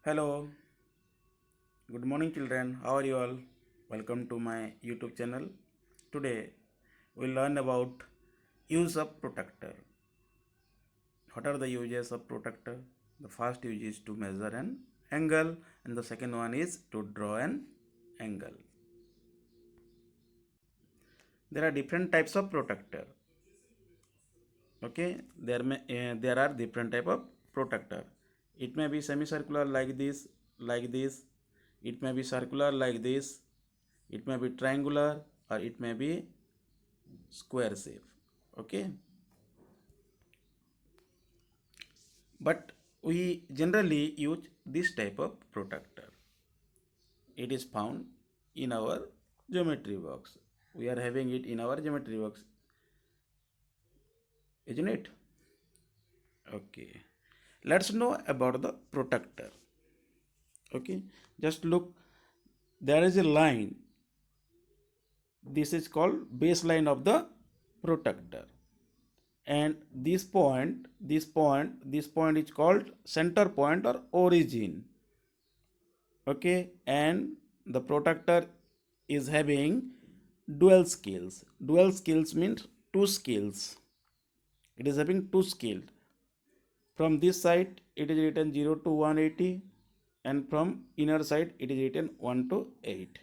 Hello, good morning, children. How are you all? Welcome to my YouTube channel. Today we'll learn about use of protractor. What are the uses of protractor? The first use is to measure an angle, and the second one is to draw an angle. There are different types of protractor. Okay, there are different type of protractor. It may be semicircular like this, like this. It may be circular like this. It may be triangular or it may be square shape. Okay, but we generally use this type of protractor. It is found in our geometry box. We are having it in our geometry box, isn't it? Okay, let's know about the protractor. Okay, just look, there is a line. This is called baseline of the protractor, and this point is called center point or origin. Okay, and the protractor is having dual scales means two scales. It is having two scales. From this side it is written 0 to 180, and from inner side it is written 1 to 8.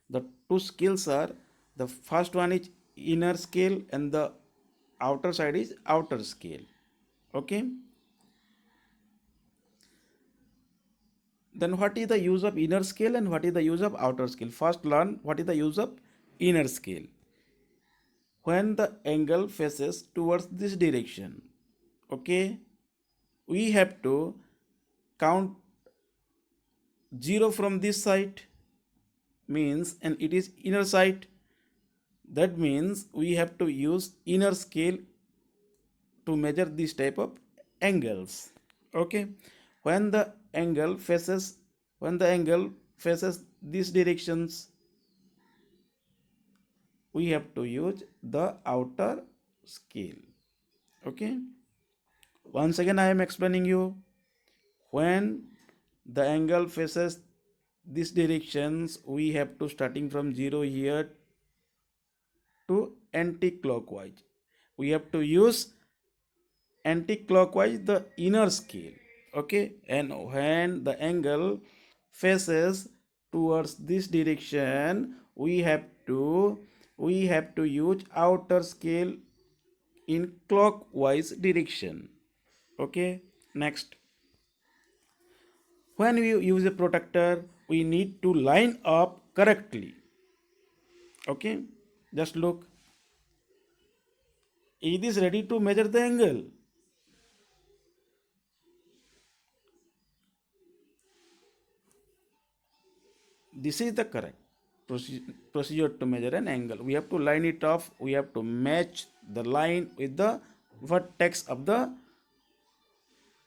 The two scales are, the first one is inner scale and the outer side is outer scale. Okay, then what is the use of inner scale and what is the use of outer scale? First learn what is the use of inner scale. When the angle faces towards this direction, okay, we have to count 0 from this side, means, and it is inner side. That means we have to use inner scale to measure this type of angles. Okay, when the angle faces these directions, we have to use the outer scale. Okay, once again I am explaining you. When the angle faces these directions, we have to starting from 0 here to anti-clockwise. We have to use anti-clockwise the inner scale. Okay, and when the angle faces towards this direction, we have to use outer scale in clockwise direction. Okay, next, when we use a protractor, we need to line up correctly. Okay, just look, it is ready to measure the angle. This is the correct procedure to measure an angle. We have to line it off. We have to match the line with the vertex of the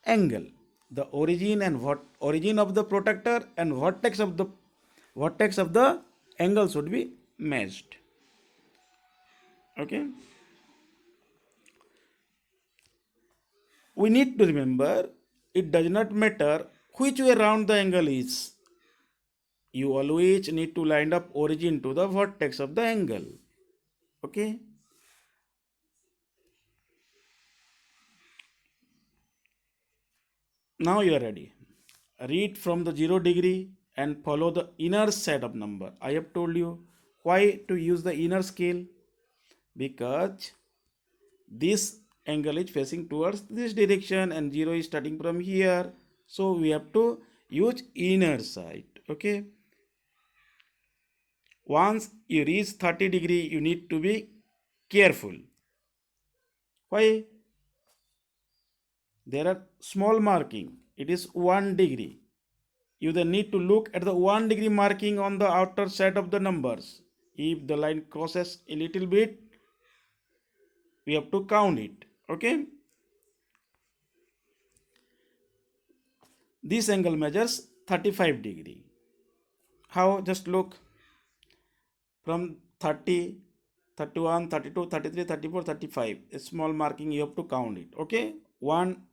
angle. The origin and origin of the protractor and vertex of the angle should be matched. Okay. We need to remember, it does not matter which way around the angle is. You always need to line up origin to the vertex of the angle. Okay. Now you are ready. Read from the 0 degree and follow the inner set of number. I have told you why to use the inner scale, because this angle is facing towards this direction and 0 is starting from here. So we have to use inner side. Okay. Once you reach 30 degree, you need to be careful. Why? There are small marking. It is 1 degree. You then need to look at the 1 degree marking on the outer side of the numbers. If the line crosses a little bit, we have to count it. Okay. This angle measures 35 degree. How? Just look, from 30, 31, 32, 33, 34, 35. A small marking, you have to count it. Okay. One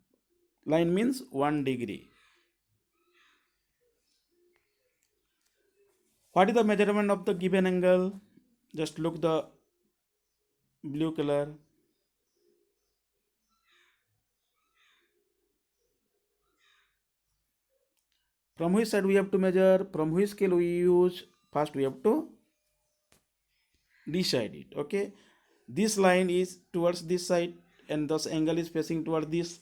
line means 1 degree. What is the measurement of the given angle? Just look the blue color. From which side we have to measure? From which scale we use? First we have to decide it. Okay, this line is towards this side and thus angle is facing toward this,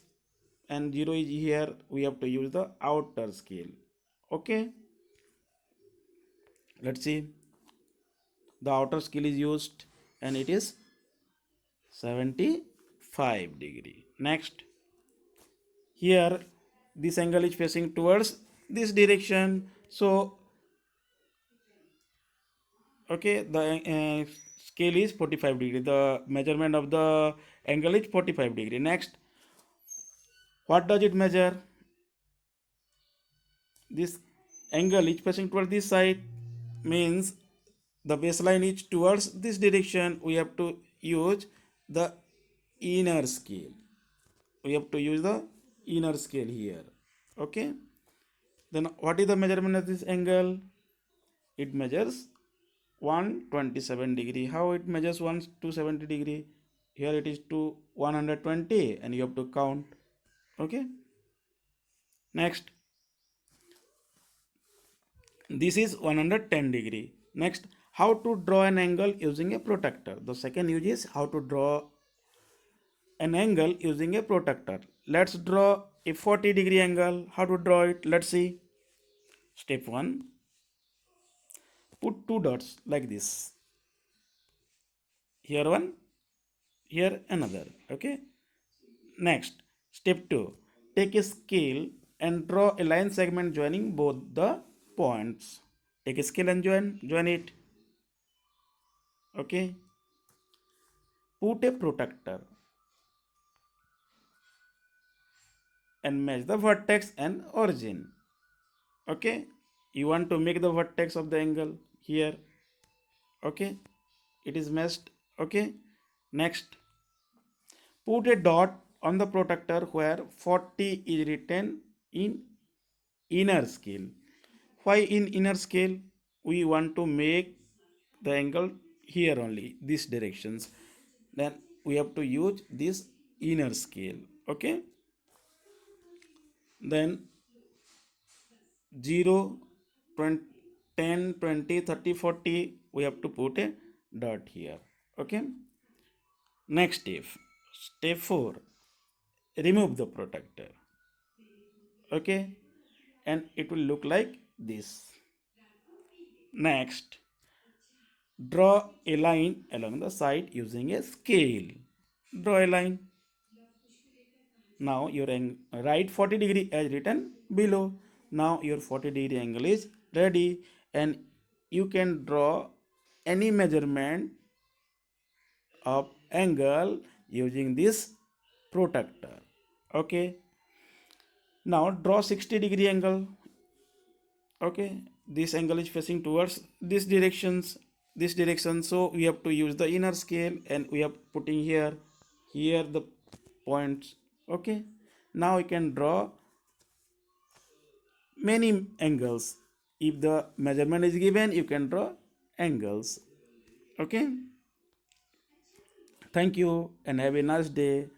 and 0 is here. We have to use the outer scale. Okay, let's see. The outer scale is used and it is 75 degree. Next, here this angle is facing towards this direction, so okay, the scale is 45 degree. The measurement of the angle is 45 degree. Next, what does it measure? This angle is facing towards this side, means the baseline is towards this direction. We have to use the inner scale. We have to use the inner scale here. Okay, then what is the measurement of this angle? It measures 127 degree. How it measures 170 degree? Here it is to 120 and you have to count. Okay, next, this is 110 degree. Next, how to draw an angle using a protractor? The second use is how to draw an angle using a protractor. Let's draw a 40-degree angle. How to draw it? Let's see. Step 1, put two dots like this. Here one, here another. Okay, next, step 2, take a scale and draw a line segment joining both the points. Take a scale and join it. Okay, put a protractor and match the vertex and origin. Okay, you want to make the vertex of the angle here. Okay, it is matched. Okay, next, put a dot on the protractor where 40 is written in inner scale. Why in inner scale? We want to make the angle here only, these directions. Then we have to use this inner scale. Okay, then 0, 20, 10, 20, 30, 40, we have to put a dot here. Okay, next step 4, remove the protractor. Okay, and it will look like this. Next, draw a line along the side using a scale. Draw a line. Now your right 40 degree as written below. Now your 40 degree angle is ready and you can draw any measurement of angle using this protractor. Okay, now draw 60 degree angle. Okay, this angle is facing towards this direction, so we have to use the inner scale and we are putting here the points. Okay, now we can draw many angles. If the measurement is given, you can draw angles. Okay, thank you and have a nice day.